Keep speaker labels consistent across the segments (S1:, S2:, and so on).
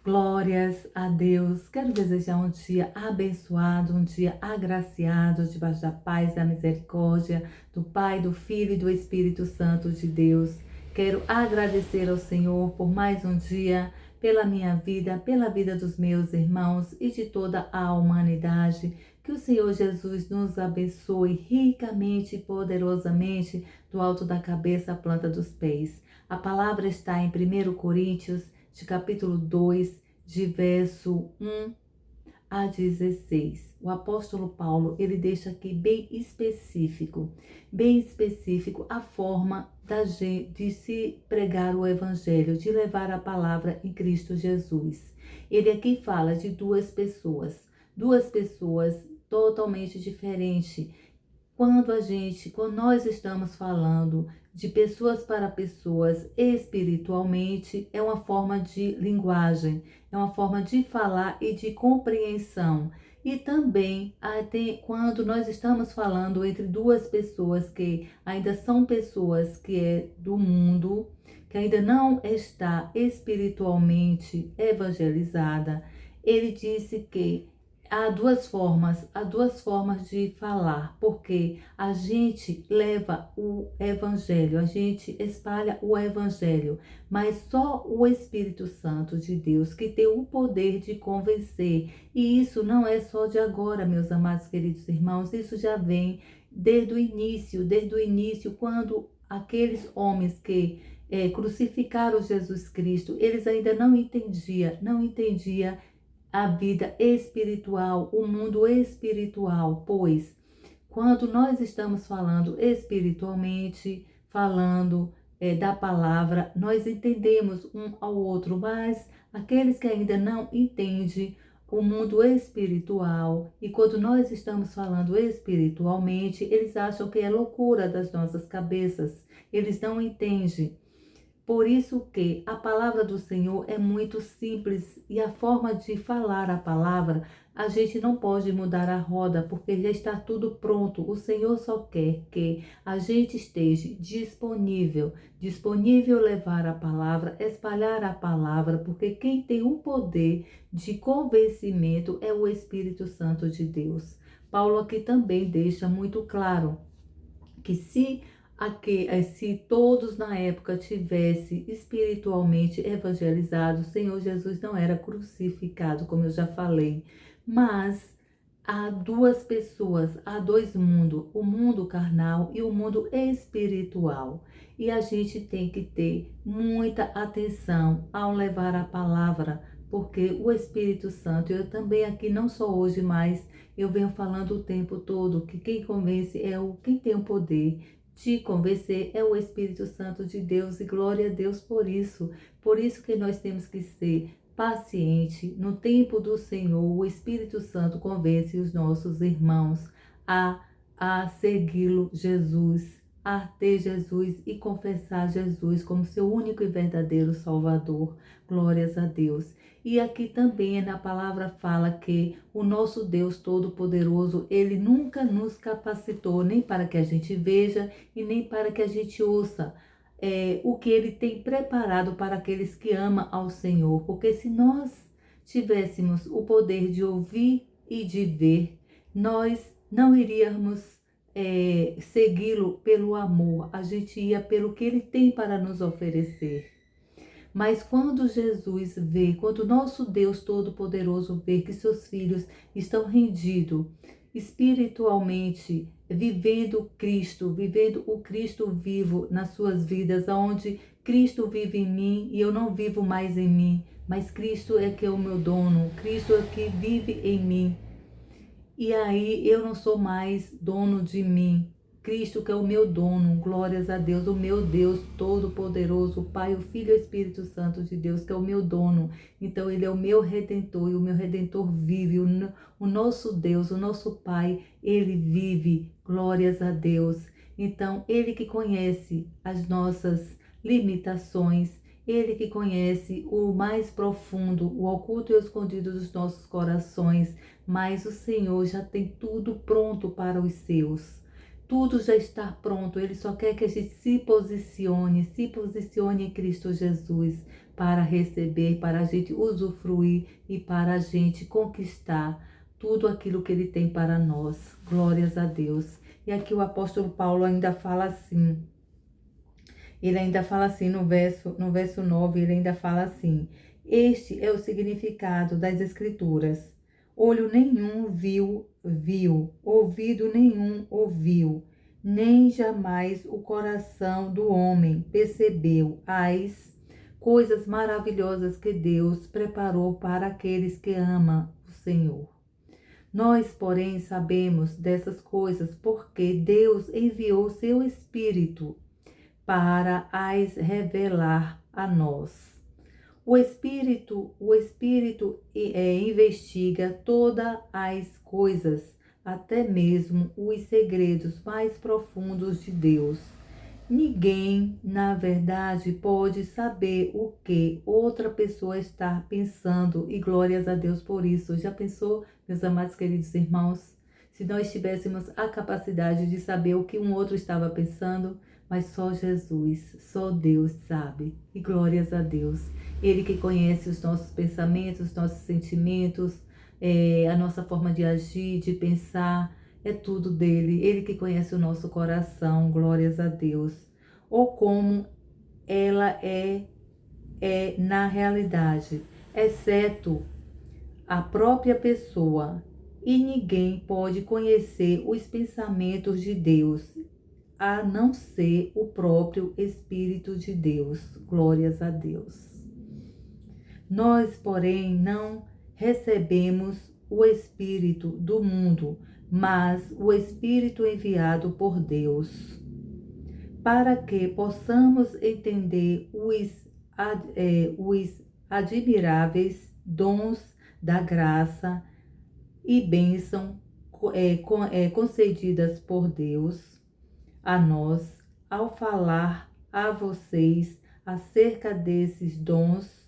S1: Glórias a Deus. Quero desejar um dia abençoado, um dia agraciado, debaixo da paz, da misericórdia, do Pai, do Filho e do Espírito Santo de Deus. Quero agradecer ao Senhor por mais um dia, pela minha vida, pela vida dos meus irmãos e de toda a humanidade. Que o Senhor Jesus nos abençoe ricamente e poderosamente, do alto da cabeça à planta dos pés. A palavra está em 1 Coríntios, de capítulo 2, de verso 1 a 16. O apóstolo Paulo, ele deixa aqui bem específico a forma de se pregar o evangelho, de levar a palavra em Cristo Jesus. Ele aqui fala de duas pessoas totalmente diferentes. Quando nós estamos falando de pessoas para pessoas espiritualmente, é uma forma de linguagem, é uma forma de falar e de compreensão. E também quando nós estamos falando entre duas pessoas que ainda são pessoas que é do mundo, que ainda não está espiritualmente evangelizada, ele disse que há duas formas de falar, porque a gente leva o evangelho, a gente espalha o evangelho, mas só o Espírito Santo de Deus que tem o poder de convencer. E isso não é só de agora, meus amados queridos irmãos, isso já vem desde o início, quando aqueles homens que crucificaram Jesus Cristo, eles ainda não entendia a vida espiritual, o mundo espiritual, pois quando nós estamos falando espiritualmente, falando da palavra, nós entendemos um ao outro, mas aqueles que ainda não entendem o mundo espiritual, e quando nós estamos falando espiritualmente, eles acham que é loucura das nossas cabeças, eles não entendem. Por isso que a palavra do Senhor é muito simples e a forma de falar a palavra, a gente não pode mudar a roda, porque já está tudo pronto. O Senhor só quer que a gente esteja disponível levar a palavra, espalhar a palavra, porque quem tem o poder de convencimento é o Espírito Santo de Deus. Paulo aqui também deixa muito claro que se todos na época tivessem espiritualmente evangelizado, o Senhor Jesus não era crucificado, como eu já falei. Mas há duas pessoas, há dois mundos, o mundo carnal e o mundo espiritual. E a gente tem que ter muita atenção ao levar a palavra, porque o Espírito Santo, eu também aqui, não só hoje, mas eu venho falando o tempo todo que quem convence quem tem o poder de convencer é o Espírito Santo de Deus, e glória a Deus por isso. Por isso que nós temos que ser paciente. No tempo do Senhor, o Espírito Santo convence os nossos irmãos a segui-lo, Jesus, a ter Jesus e confessar Jesus como seu único e verdadeiro Salvador. Glórias a Deus. E aqui também na palavra fala que o nosso Deus Todo-Poderoso, ele nunca nos capacitou nem para que a gente veja e nem para que a gente ouça o que ele tem preparado para aqueles que amam ao Senhor. Porque se nós tivéssemos o poder de ouvir e de ver, nós não iríamos segui-lo pelo amor, a gente ia pelo que ele tem para nos oferecer. Mas quando Jesus vê, quando nosso Deus Todo-Poderoso vê que seus filhos estão rendidos espiritualmente, vivendo o Cristo vivo nas suas vidas, onde Cristo vive em mim e eu não vivo mais em mim, mas Cristo é que é o meu dono, Cristo é que vive em mim. E aí eu não sou mais dono de mim. Cristo que é o meu dono, glórias a Deus, o meu Deus Todo-Poderoso, o Pai, o Filho e o Espírito Santo de Deus, que é o meu dono. Então ele é o meu Redentor e o meu Redentor vive, o nosso Deus, o nosso Pai, ele vive, glórias a Deus. Então ele que conhece as nossas limitações, ele que conhece o mais profundo, o oculto e o escondido dos nossos corações, mas o Senhor já tem tudo pronto para os seus. Tudo já está pronto, Ele só quer que a gente se posicione em Cristo Jesus, para receber, para a gente usufruir e para a gente conquistar tudo aquilo que Ele tem para nós. Glórias a Deus. E aqui o apóstolo Paulo ainda fala assim, no verso 9, ele ainda fala assim: este é o significado das Escrituras. Olho nenhum viu, ouvido nenhum ouviu, nem jamais o coração do homem percebeu as coisas maravilhosas que Deus preparou para aqueles que amam o Senhor. Nós, porém, sabemos dessas coisas porque Deus enviou seu Espírito para as revelar a nós. O Espírito investiga todas as coisas, até mesmo os segredos mais profundos de Deus. Ninguém, na verdade, pode saber o que outra pessoa está pensando, e glórias a Deus por isso. Já pensou, meus amados queridos irmãos, se nós tivéssemos a capacidade de saber o que um outro estava pensando? Mas só Jesus, só Deus sabe. E glórias a Deus. Ele que conhece os nossos pensamentos, os nossos sentimentos, a nossa forma de agir, de pensar. É tudo dele. Ele que conhece o nosso coração. Glórias a Deus. Ou como ela é na realidade, exceto a própria pessoa. E ninguém pode conhecer os pensamentos de Deus, a não ser o próprio Espírito de Deus. Glórias a Deus. Nós, porém, não recebemos o Espírito do mundo, mas o Espírito enviado por Deus, para que possamos entender os admiráveis dons da graça e bênção concedidas por Deus a nós. Ao falar a vocês acerca desses dons,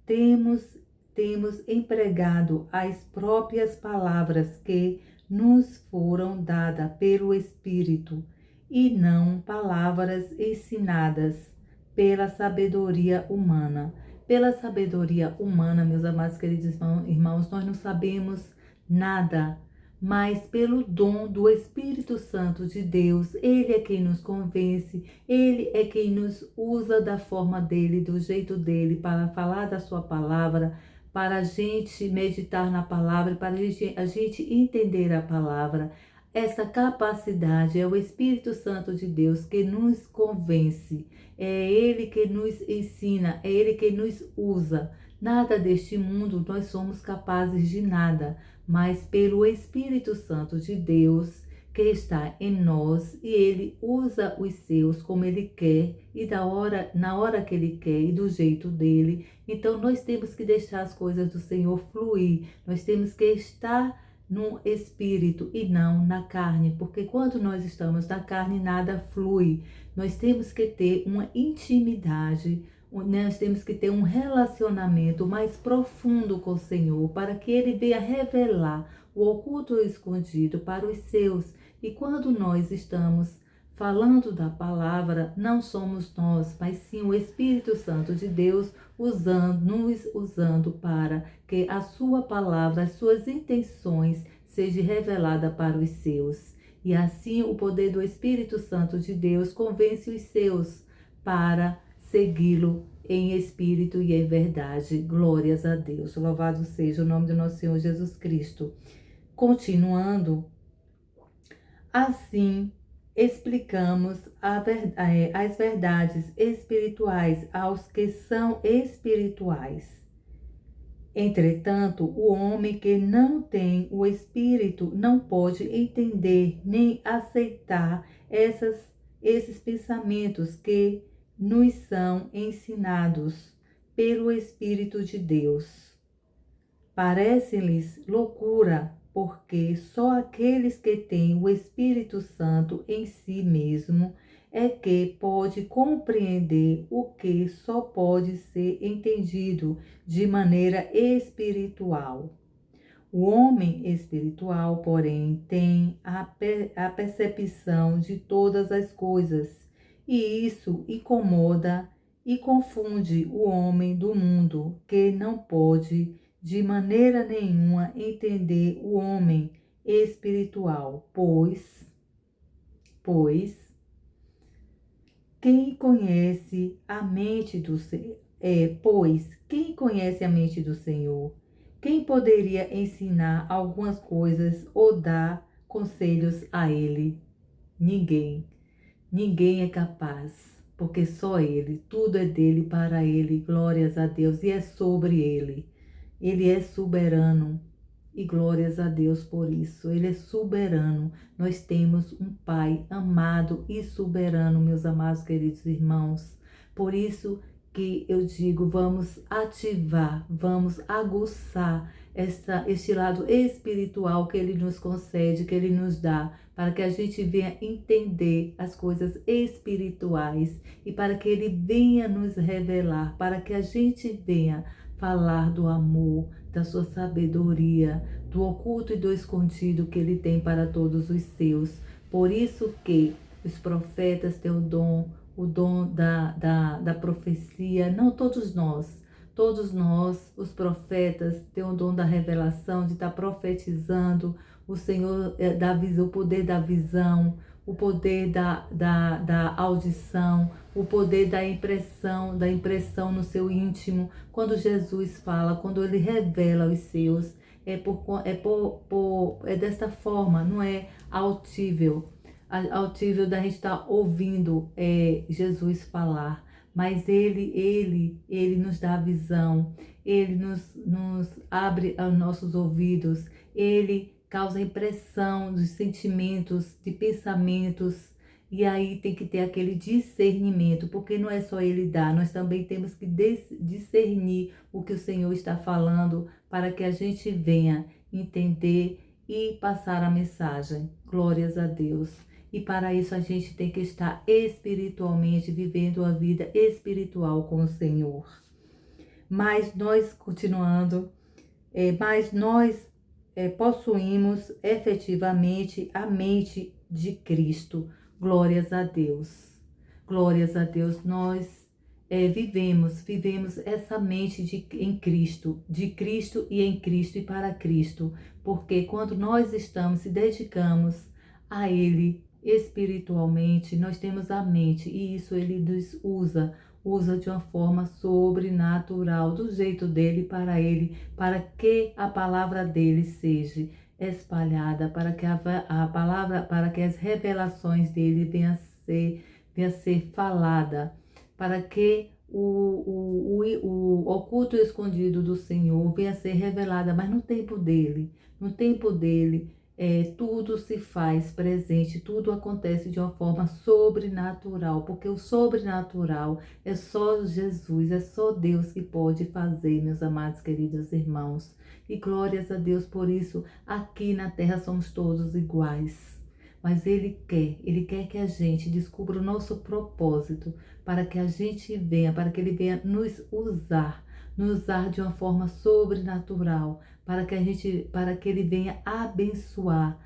S1: temos empregado as próprias palavras que nos foram dadas pelo Espírito, e não palavras ensinadas pela sabedoria humana. Pela sabedoria humana, meus amados queridos irmãos, nós não sabemos nada, mas pelo dom do Espírito Santo de Deus. Ele é quem nos convence, Ele é quem nos usa da forma dele, do jeito dele, para falar da sua palavra, para a gente meditar na palavra, para a gente entender a palavra. Essa capacidade é o Espírito Santo de Deus que nos convence, é Ele que nos ensina, é Ele que nos usa. Nada deste mundo nós somos capazes de nada, mas pelo Espírito Santo de Deus que está em nós, e Ele usa os seus como Ele quer e na hora que Ele quer e do jeito dele. Então nós temos que deixar as coisas do Senhor fluir, nós temos que estar no Espírito e não na carne, porque quando nós estamos na carne nada flui. Nós temos que ter uma intimidade, nós temos que ter um relacionamento mais profundo com o Senhor, para que Ele venha revelar o oculto e o escondido para os seus. E quando nós estamos falando da palavra, não somos nós, mas sim o Espírito Santo de Deus nos usando para que a sua palavra, as suas intenções sejam reveladas para os seus. E assim o poder do Espírito Santo de Deus convence os seus para segui-lo em espírito e em verdade. Glórias a Deus. Louvado seja o nome do nosso Senhor Jesus Cristo. Continuando, assim explicamos as verdades espirituais aos que são espirituais. Entretanto, o homem que não tem o Espírito não pode entender nem aceitar esses pensamentos que nos são ensinados pelo Espírito de Deus. Parece-lhes loucura, porque só aqueles que têm o Espírito Santo em si mesmo é que pode compreender o que só pode ser entendido de maneira espiritual. O homem espiritual, porém, tem a percepção de todas as coisas, e isso incomoda e confunde o homem do mundo, que não pode de maneira nenhuma entender o homem espiritual, pois quem conhece a mente do quem conhece a mente do Senhor? Quem poderia ensinar algumas coisas ou dar conselhos a ele? Ninguém. Ninguém é capaz, porque só Ele, tudo é dele, para Ele, glórias a Deus, e é sobre Ele. Ele é soberano, e glórias a Deus por isso. Ele é soberano. Nós temos um Pai amado e soberano, meus amados queridos irmãos. Por isso que eu digo, vamos ativar, vamos aguçar este lado espiritual que Ele nos concede, que Ele nos dá, para que a gente venha entender as coisas espirituais e para que Ele venha nos revelar, para que a gente venha falar do amor, da sua sabedoria, do oculto e do escondido que Ele tem para todos os seus. Por isso que os profetas têm o dom da profecia, não todos nós, os profetas, têm o dom da revelação, de estar profetizando. O Senhor dá visão, o poder da visão, o poder da audição, o poder da impressão no seu íntimo. Quando Jesus fala, quando Ele revela os seus, é desta forma, não é autível da gente estar ouvindo Jesus falar, mas ele nos dá a visão, Ele nos abre os nossos ouvidos, Ele causa impressão dos sentimentos, de pensamentos, e aí tem que ter aquele discernimento, porque não é só Ele dar, nós também temos que discernir o que o Senhor está falando, para que a gente venha entender e passar a mensagem. Glórias a Deus. E para isso a gente tem que estar espiritualmente vivendo a vida espiritual com o Senhor. Mas nós, continuando, possuímos efetivamente a mente de Cristo. Glórias a Deus. Glórias a Deus. Nós vivemos essa mente em Cristo, de Cristo e em Cristo e para Cristo. Porque quando nós se dedicamos a Ele espiritualmente, nós temos a mente, e isso Ele nos usa de uma forma sobrenatural, do jeito dele, para Ele, para que a palavra dele seja espalhada, para que a palavra, para que as revelações dele venham a ser falada, para que o oculto e escondido do Senhor venha a ser revelada, mas no tempo dele, tudo se faz presente, tudo acontece de uma forma sobrenatural, porque o sobrenatural é só Jesus, é só Deus que pode fazer, meus amados queridos irmãos. E glórias a Deus por isso. Aqui na terra somos todos iguais, mas Ele quer que a gente descubra o nosso propósito, para que a gente venha, para que Ele venha nos usar de uma forma sobrenatural, para que Ele venha abençoar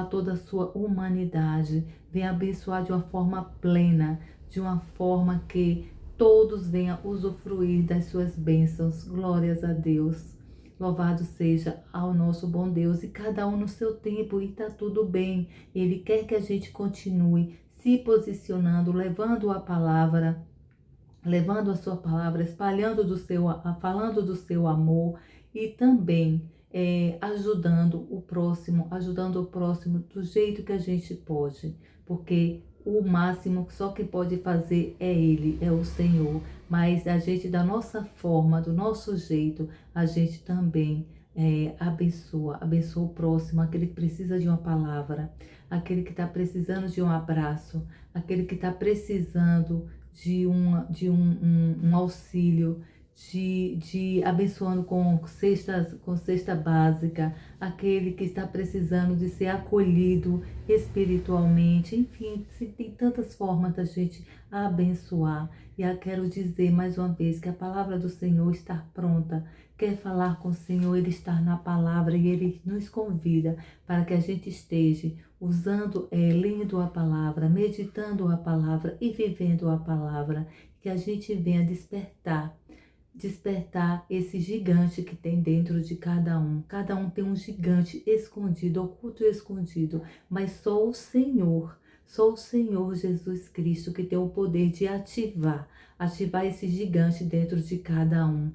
S1: toda a sua humanidade, venha abençoar de uma forma plena, de uma forma que todos venham usufruir das suas bênçãos. Glórias a Deus. Louvado seja ao nosso bom Deus, e cada um no seu tempo, e está tudo bem. Ele quer que a gente continue se posicionando, levando a sua palavra, falando do seu amor, e também ajudando o próximo do jeito que a gente pode, porque o máximo só quem pode fazer é Ele, é o Senhor. Mas a gente, da nossa forma, do nosso jeito, a gente também abençoa o próximo, aquele que precisa de uma palavra, aquele que está precisando de um abraço, aquele que está precisando de um auxílio, de abençoando com cesta básica, aquele que está precisando de ser acolhido espiritualmente. Enfim, tem tantas formas da gente abençoar. E eu quero dizer mais uma vez que a palavra do Senhor está pronta. Quer falar com o Senhor, Ele está na palavra, e Ele nos convida para que a gente esteja lendo a palavra, meditando a palavra e vivendo a palavra. que a gente venha despertar esse gigante que tem dentro de cada um. Cada um tem um gigante escondido, oculto e escondido, mas só o Senhor Jesus Cristo que tem o poder de ativar esse gigante dentro de cada um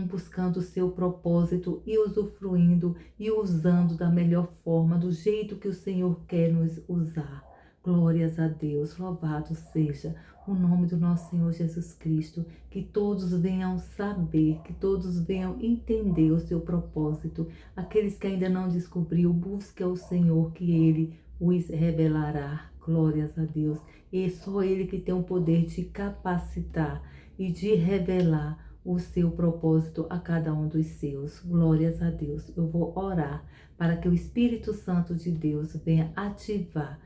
S1: buscando o seu propósito e usufruindo e usando da melhor forma, do jeito que o Senhor quer nos usar. Glórias a Deus, louvado seja o nome do nosso Senhor Jesus Cristo, que todos venham saber, que todos venham entender o seu propósito. Aqueles que ainda não descobriu, busque ao Senhor, que Ele os revelará. Glórias a Deus. E só Ele que tem o poder de capacitar e de revelar o seu propósito a cada um dos seus. Glórias a Deus. Eu vou orar para que o Espírito Santo de Deus venha ativar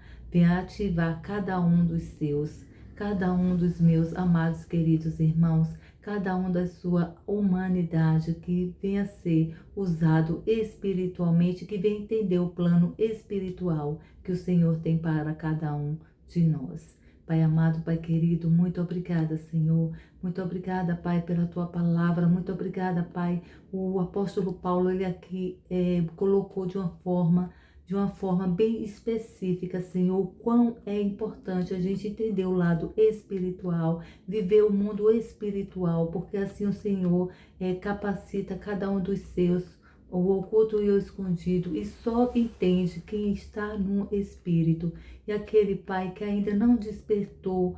S1: cada um dos seus, cada um dos meus amados queridos irmãos, cada um da sua humanidade, que venha ser usado espiritualmente, que venha entender o plano espiritual que o Senhor tem para cada um de nós. Pai amado, Pai querido, muito obrigada, Senhor. Muito obrigada, Pai, pela Tua palavra. Muito obrigada, Pai. O apóstolo Paulo, ele aqui colocou de uma forma bem específica, Senhor, o quão é importante a gente entender o lado espiritual, viver o mundo espiritual, porque assim o Senhor capacita cada um dos seus, o oculto e o escondido, e só entende quem está no Espírito. E aquele Pai que ainda não despertou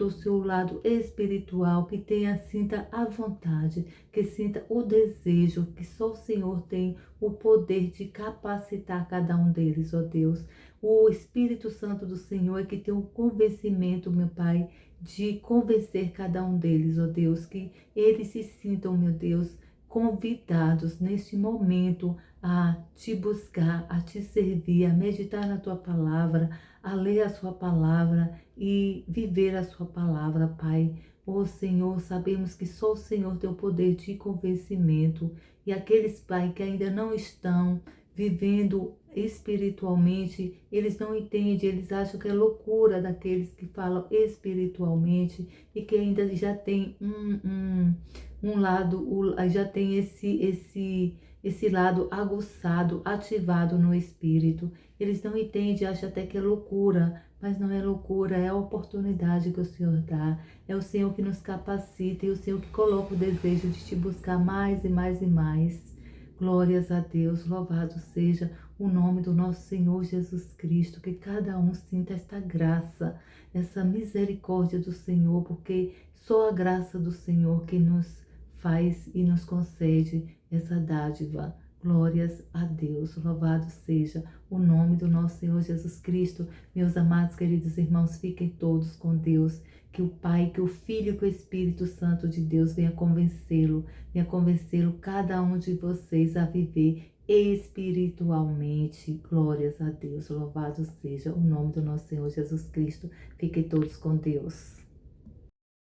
S1: o seu lado espiritual, que sinta a vontade, que sinta o desejo, que só o Senhor tem o poder de capacitar cada um deles, ó Deus. O Espírito Santo do Senhor é que tem o convencimento, meu Pai, de convencer cada um deles, ó Deus, que eles se sintam, meu Deus, convidados neste momento a te buscar, a te servir, a meditar na tua palavra, a ler a sua palavra e viver a sua palavra, Pai. Ó Senhor, sabemos que só o Senhor tem o poder de convencimento, e aqueles, Pai, que ainda não estão vivendo espiritualmente, eles não entendem, eles acham que é loucura daqueles que falam espiritualmente e que ainda já tem um lado, já tem esse lado aguçado, ativado no espírito. Eles não entendem, acham até que é loucura, mas não é loucura, é a oportunidade que o Senhor dá. É o Senhor que nos capacita e o Senhor que coloca o desejo de te buscar mais e mais e mais. Glórias a Deus, louvado seja o nome do nosso Senhor Jesus Cristo, que cada um sinta esta graça, essa misericórdia do Senhor, porque só a graça do Senhor que nos faz e nos concede essa dádiva. Glórias a Deus, louvado seja o nome do nosso Senhor Jesus Cristo. Meus amados, queridos irmãos, fiquem todos com Deus. Que o Pai, que o Filho, que o Espírito Santo de Deus venha convencê-lo, cada um de vocês a viver espiritualmente. Glórias a Deus, louvado seja o nome do nosso Senhor Jesus Cristo. Fiquem todos com Deus.